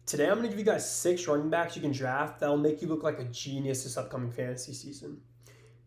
Today, I'm going to give you guys 6 running backs you can draft that'll make you look like a genius this upcoming fantasy season.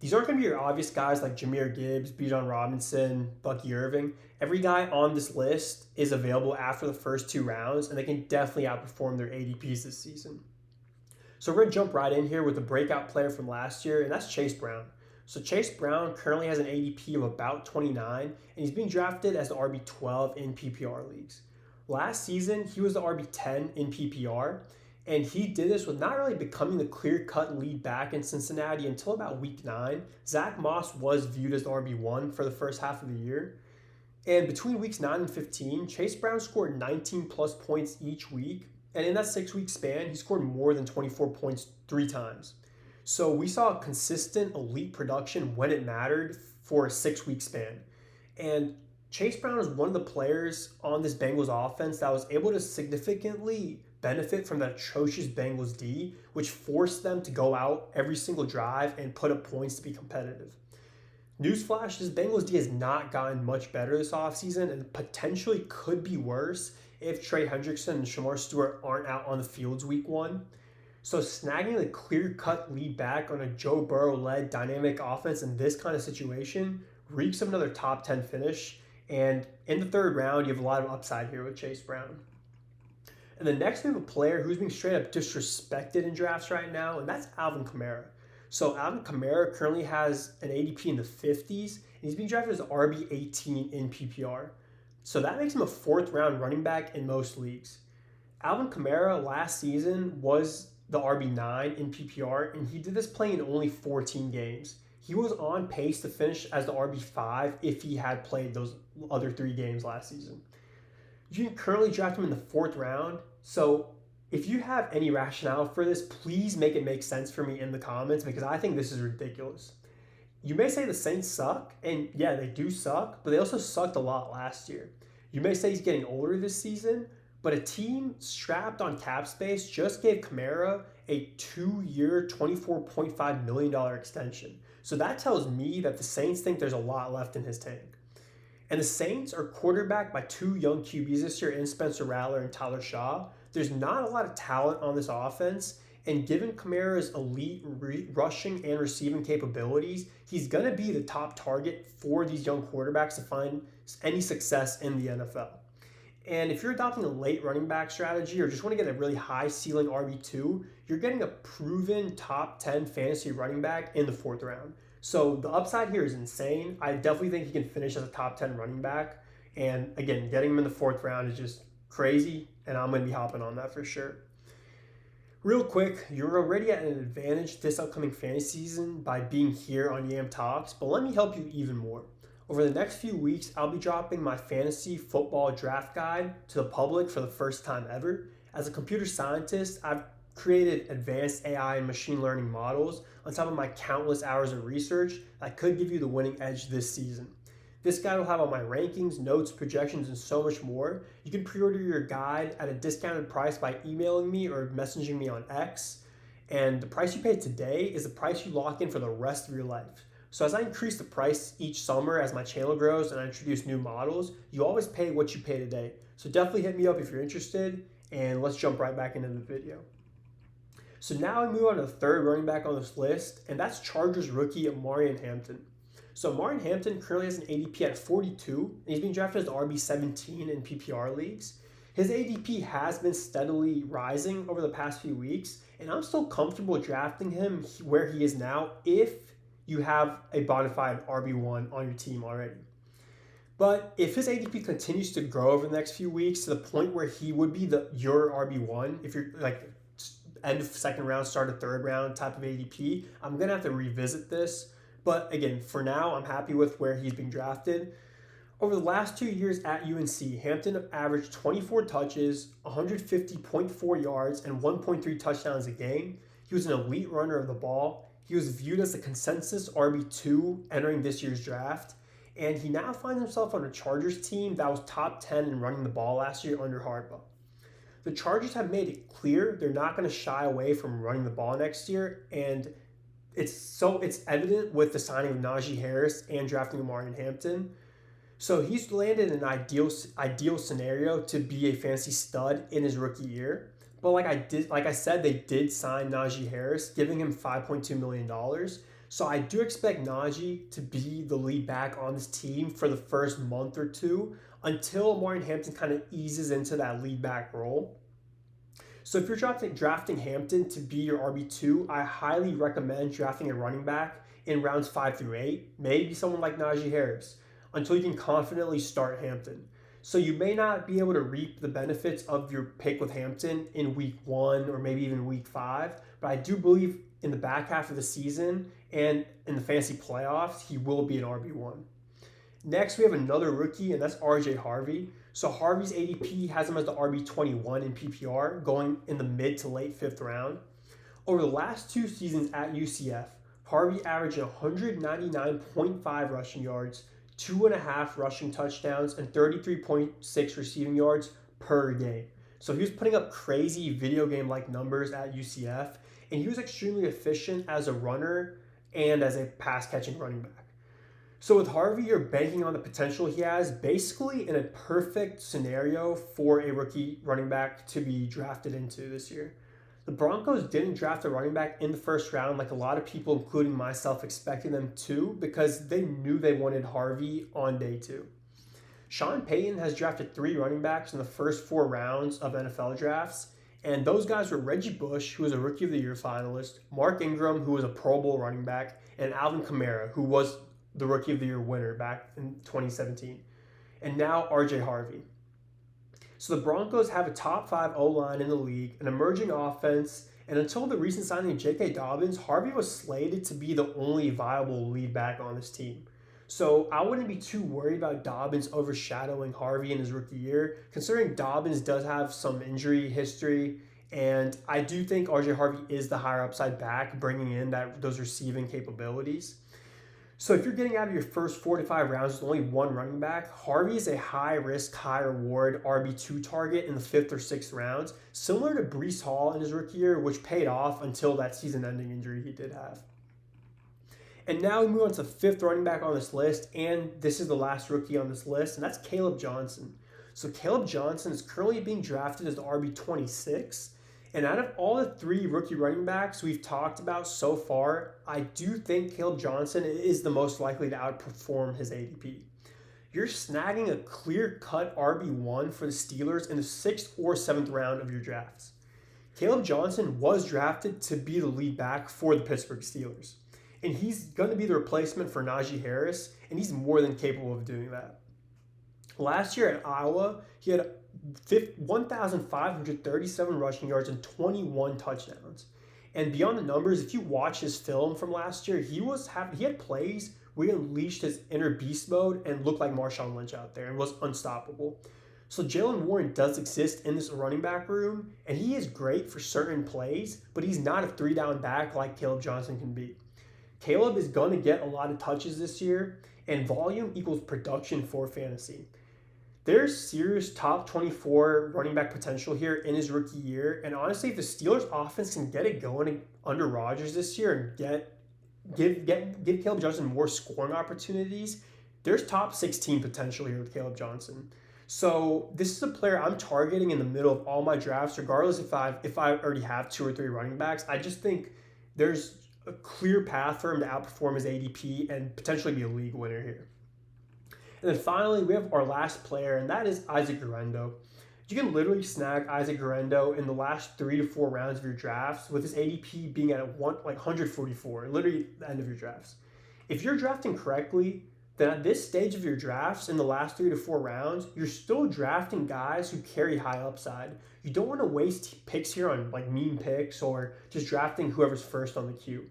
These aren't going to be your obvious guys like Jahmyr Gibbs, Bijan Robinson, Bucky Irving. Every guy on this list is available after the first 2 rounds, and they can definitely outperform their ADPs this season. So we're going to jump right in here with a breakout player from last year, and that's Chase Brown. So Chase Brown currently has an ADP of about 29, and he's being drafted as the RB12 in PPR leagues. Last season, he was the RB10 in PPR, and he did this with not really becoming the clear-cut lead back in Cincinnati until about week 9. Zach Moss was viewed as the RB1 for the first half of the year. And between weeks 9 and 15, Chase Brown scored 19 plus points each week. And in that 6-week span, he scored more than 24 points 3 times. So we saw consistent elite production when it mattered for a 6-week span. And Chase Brown is one of the players on this Bengals offense that was able to significantly benefit from that atrocious Bengals D, which forced them to go out every single drive and put up points to be competitive. Newsflash, this Bengals D has not gotten much better this offseason and potentially could be worse if Trey Hendrickson and Shamar Stewart aren't out on the fields week 1. So snagging the clear-cut lead back on a Joe Burrow-led dynamic offense in this kind of situation reeks of another top 10 finish. And in the 3rd round, you have a lot of upside here with Chase Brown. And the next we have a player who's being straight up disrespected in drafts right now, and that's Alvin Kamara. So Alvin Kamara currently has an ADP in the 50s, and he's being drafted as RB18 in PPR. So that makes him a 4th round running back in most leagues. Alvin Kamara last season was the RB9 in PPR, and he did this playing in only 14 games. He was on pace to finish as the RB5 if he had played those other 3 games last season. You can currently draft him in the 4th round, so if you have any rationale for this, please make it make sense for me in the comments because I think this is ridiculous. You may say the Saints suck, and yeah, they do suck, but they also sucked a lot last year. You may say he's getting older this season, but a team strapped on cap space just gave Kamara a 2-year, $24.5 million extension. So that tells me that the Saints think there's a lot left in his tank. And the Saints are quarterbacked by 2 young QBs this year in Spencer Rattler and Tyler Shaw. There's not a lot of talent on this offense, and given Kamara's elite rushing and receiving capabilities, he's going to be the top target for these young quarterbacks to find any success in the NFL. And if you're adopting a late running back strategy or just want to get a really high ceiling RB2, you're getting a proven top 10 fantasy running back in the 4th round. So the upside here is insane. I definitely think he can finish as a top 10 running back. And again, getting him in the 4th round is just crazy, and I'm going to be hopping on that for sure. Real quick, you're already at an advantage this upcoming fantasy season by being here on Yam Talks, but let me help you even more. Over the next few weeks, I'll be dropping my fantasy football draft guide to the public for the first time ever. As a computer scientist, I've created advanced AI and machine learning models on top of my countless hours of research that could give you the winning edge this season. This guide will have all my rankings, notes, projections, and so much more. You can pre-order your guide at a discounted price by emailing me or messaging me on X. And the price you pay today is the price you lock in for the rest of your life. So as I increase the price each summer as my channel grows and I introduce new models, you always pay what you pay today. So definitely hit me up if you're interested, and let's jump right back into the video. So now I move on to the 3rd running back on this list, and that's Chargers rookie Omarion Hampton. So Omarion Hampton currently has an ADP at 42, and he's being drafted as the RB17 in PPR leagues. His ADP has been steadily rising over the past few weeks, and I'm still comfortable drafting him where he is now if you have a bona fide RB1 on your team already. But if his ADP continues to grow over the next few weeks to the point where he would be your RB1, if you're like end of 2nd round, start of 3rd round type of ADP, I'm going to have to revisit this. But again, for now, I'm happy with where he's being drafted. Over the last 2 years at UNC, Hampton averaged 24 touches, 150.4 yards, and 1.3 touchdowns a game. He was an elite runner of the ball. He was viewed as the consensus RB2 entering this year's draft, and he now finds himself on a Chargers team that was top 10 in running the ball last year under Harbaugh. The Chargers have made it clear they're not going to shy away from running the ball next year, and it's evident with the signing of Najee Harris and drafting Omarion Hampton. So he's landed in an ideal scenario to be a fantasy stud in his rookie year. But like I said, they did sign Najee Harris, giving him $5.2 million. So I do expect Najee to be the lead back on this team for the first month or two until Martin Hampton kind of eases into that lead back role. So if you're drafting Hampton to be your RB2, I highly recommend drafting a running back in rounds 5 through 8, maybe someone like Najee Harris, until you can confidently start Hampton. So you may not be able to reap the benefits of your pick with Hampton in week 1 or maybe even week 5, but I do believe in the back half of the season and in the fantasy playoffs, he will be an RB1. Next, we have another rookie, and that's RJ Harvey. So Harvey's ADP has him as the RB21 in PPR, going in the mid to late 5th round. Over the last 2 seasons at UCF, Harvey averaged 199.5 rushing yards, 2.5 rushing touchdowns, and 33.6 receiving yards per game. So he was putting up crazy video game-like numbers at UCF, and he was extremely efficient as a runner and as a pass-catching running back. So with Harvey, you're banking on the potential he has, basically in a perfect scenario for a rookie running back to be drafted into this year. The Broncos didn't draft a running back in the first round like a lot of people, including myself, expected them to because they knew they wanted Harvey on day 2. Sean Payton has drafted 3 running backs in the first 4 rounds of NFL drafts, and those guys were Reggie Bush, who was a Rookie of the Year finalist, Mark Ingram, who was a Pro Bowl running back, and Alvin Kamara, who was the Rookie of the Year winner back in 2017. And now RJ Harvey. So the Broncos have a top 5 O-line in the league, an emerging offense, and until the recent signing of J.K. Dobbins, Harvey was slated to be the only viable lead back on this team. So I wouldn't be too worried about Dobbins overshadowing Harvey in his rookie year, considering Dobbins does have some injury history, and I do think RJ Harvey is the higher upside back, bringing in those receiving capabilities. So if you're getting out of your first 4 to 5 rounds with only 1 running back, Harvey is a high-risk, high-reward RB2 target in the 5th or 6th rounds, similar to Breece Hall in his rookie year, which paid off until that season-ending injury he did have. And now we move on to the 5th running back on this list, and this is the last rookie on this list, and that's Caleb Johnson. So Caleb Johnson is currently being drafted as the RB26, and out of all the 3 rookie running backs we've talked about so far, I do think Caleb Johnson is the most likely to outperform his ADP. You're snagging a clear-cut RB1 for the Steelers in the 6th or 7th round of your drafts. Caleb Johnson was drafted to be the lead back for the Pittsburgh Steelers, and he's going to be the replacement for Najee Harris, and he's more than capable of doing that. Last year at Iowa, he had 1,537 rushing yards and 21 touchdowns. And beyond the numbers, if you watch his film from last year, he had plays where he unleashed his inner beast mode and looked like Marshawn Lynch out there and was unstoppable. So Jaylen Warren does exist in this running back room, and he is great for certain plays, but he's not a 3-down back like Caleb Johnson can be. Caleb is going to get a lot of touches this year, and volume equals production for fantasy. There's serious top 24 running back potential here in his rookie year, and honestly, if the Steelers offense can get it going under Rodgers this year and give Caleb Johnson more scoring opportunities, there's top 16 potential here with Caleb Johnson. So this is a player I'm targeting in the middle of all my drafts, regardless if I already have 2 or 3 running backs. I just think there's a clear path for him to outperform his ADP and potentially be a league winner here. And then finally, we have our last player, and that is Isaac Guerendo. You can literally snag Isaac Guerendo in the last 3 to 4 rounds of your drafts, with his ADP being at 144, literally the end of your drafts. If you're drafting correctly, then at this stage of your drafts, in the last 3 to 4 rounds, you're still drafting guys who carry high upside. You don't want to waste picks here on meme picks or just drafting whoever's first on the queue.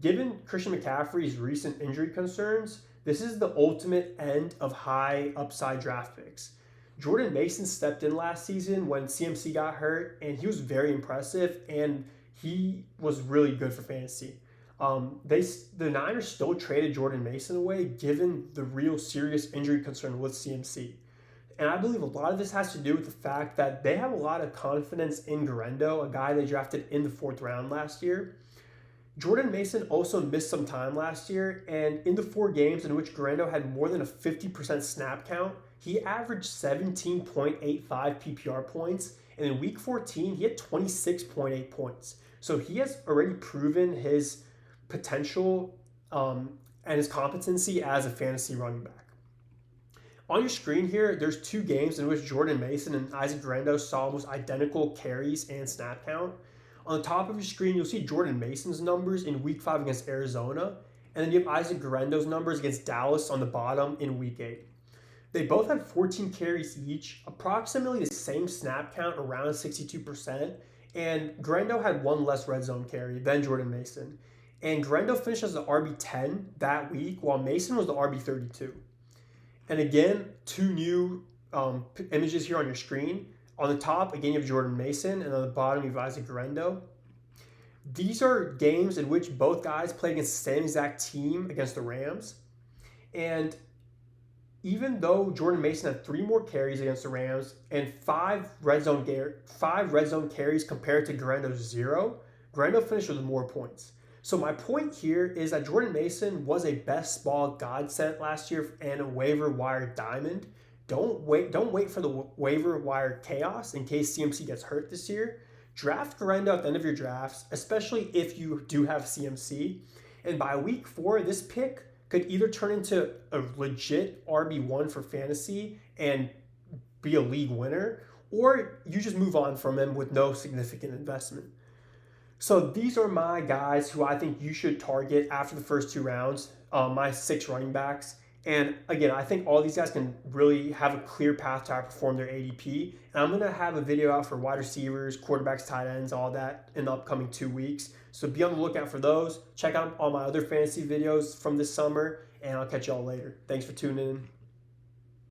Given Christian McCaffrey's recent injury concerns, this is the ultimate end of high upside draft picks. Jordan Mason stepped in last season when CMC got hurt, and he was very impressive, and he was really good for fantasy. The Niners still traded Jordan Mason away given the real serious injury concern with CMC. And I believe a lot of this has to do with the fact that they have a lot of confidence in Guerendo, a guy they drafted in the 4th round last year. Jordan Mason also missed some time last year, and in the 4 games in which Guerendo had more than a 50% snap count, he averaged 17.85 PPR points, and in week 14, he had 26.8 points. So he has already proven his potential and his competency as a fantasy running back. On your screen here, there's two games in which Jordan Mason and Isaac Guerendo saw almost identical carries and snap count. On the top of your screen, you'll see Jordan Mason's numbers in week 5 against Arizona, and then you have Isaac Guerendo's numbers against Dallas on the bottom in week 8. They both had 14 carries each, approximately the same snap count, around 62%, and Guerendo had one less red zone carry than Jordan Mason. And Guerendo finished as the RB10 that week, while Mason was the RB32. And again, two new images here on your screen. On the top, again, you have Jordan Mason, and on the bottom, you have Isaac Guerendo. These are games in which both guys played against the same exact team against the Rams. And even though Jordan Mason had 3 more carries against the Rams and 5 red zone carries compared to Guerendo's 0, Guerendo finished with more points. So my point here is that Jordan Mason was a best ball godsend last year and a waiver wire diamond. Don't wait for the waiver wire chaos in case CMC gets hurt this year. Draft Guerendo at the end of your drafts, especially if you do have CMC. And by week 4, this pick could either turn into a legit RB1 for fantasy and be a league winner, or you just move on from him with no significant investment. So these are my guys who I think you should target after the first 2 rounds, my 6 running backs. And again, I think all these guys can really have a clear path to outperform their ADP. And I'm going to have a video out for wide receivers, quarterbacks, tight ends, all that in the upcoming 2 weeks. So be on the lookout for those. Check out all my other fantasy videos from this summer, and I'll catch y'all later. Thanks for tuning in.